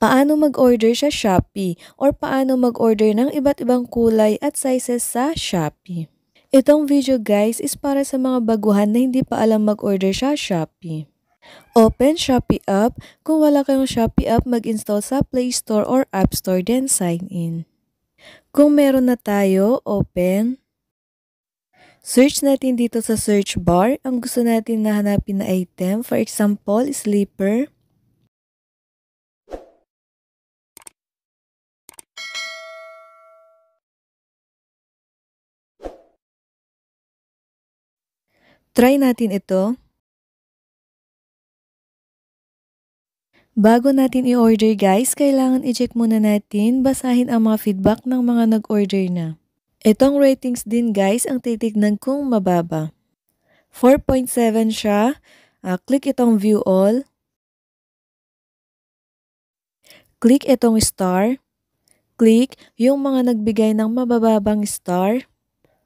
Paano mag-order sa Shopee or paano mag-order ng iba't ibang kulay at sizes sa Shopee. Itong video guys is para sa mga baguhan na hindi pa alam mag-order sa Shopee. Open Shopee app. Kung wala kayong Shopee app, mag-install sa Play Store or App Store then sign in. Kung meron na tayo, open. Search natin dito sa search bar ang gusto natin na hanapin na item. For example, slipper. Try natin ito. Bago natin i-order guys, kailangan i-check muna natin, basahin ang mga feedback ng mga nag-order na. Itong ratings din guys ang titignan kung mababa. 4.7 siya. Click itong view all. Click itong star. Click yung mga nagbigay ng mabababang star.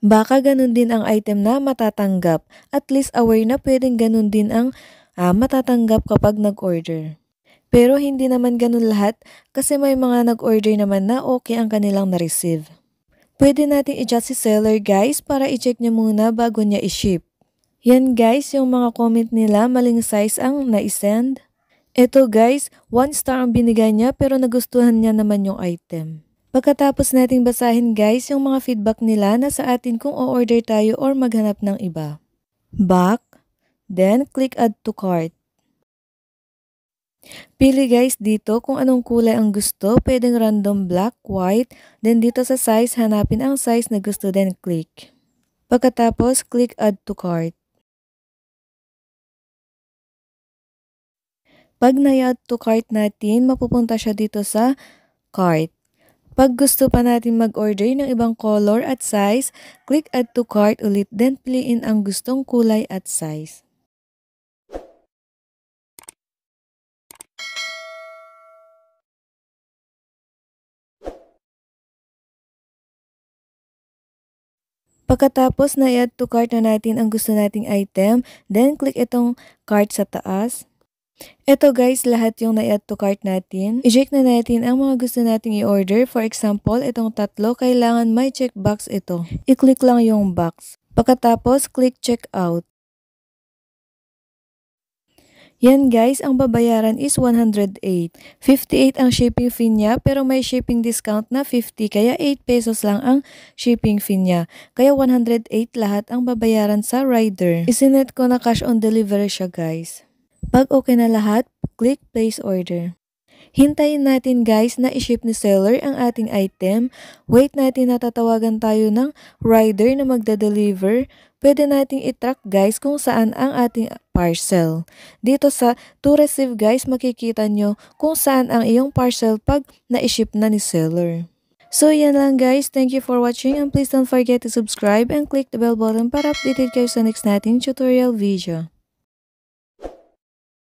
Baka ganun din ang item na matatanggap. At least aware na pwedeng ganun din ang matatanggap kapag nag-order. Pero hindi naman ganun lahat kasi may mga nag-order naman na okay ang kanilang na-receive. Pwede natin i-adjust si seller guys para i-check niya muna bago niya i-ship. Yan guys, yung mga comment nila maling size ang na-send. Ito guys, 1 star ang binigay niya pero nagustuhan niya naman yung item. Pagkatapos nating basahin guys yung mga feedback nila na sa atin kung o-order tayo or maghanap ng iba. Back, then click add to cart. Pili guys dito kung anong kulay ang gusto, pwedeng random black, white, then dito sa size, hanapin ang size na gusto then click. Pagkatapos, click add to cart. Pag na-add to cart natin, mapupunta siya dito sa cart. Pag gusto pa natin mag-order ng ibang color at size, click add to cart ulit, then piliin ang gustong kulay at size. Pagkatapos na i-add to cart na natin ang gusto nating item, then click itong cart sa taas. Ito guys, lahat yung na-add to cart natin. I-check na natin ang mga gusto nating i-order. For example, itong tatlo, kailangan may checkbox ito. I-click lang yung box. Pagkatapos, click check out. Yan guys, ang babayaran is 108. 58 ang shipping fee niya pero may shipping discount na 50 kaya 8 pesos lang ang shipping fee niya. Kaya 108 lahat ang babayaran sa rider. Isinet ko na cash on delivery siya guys. Pag okay na lahat, click place order. Hintayin natin guys na i-ship ni seller ang ating item. Wait natin na tatawagan tayo ng rider na magda-deliver. Pwede nating i-track guys kung saan ang ating parcel. Dito sa to receive guys, makikita nyo kung saan ang iyong parcel pag na-ship na ni seller. So yan lang guys, thank you for watching and please don't forget to subscribe and click the bell button para updated kayo sa next nating tutorial video.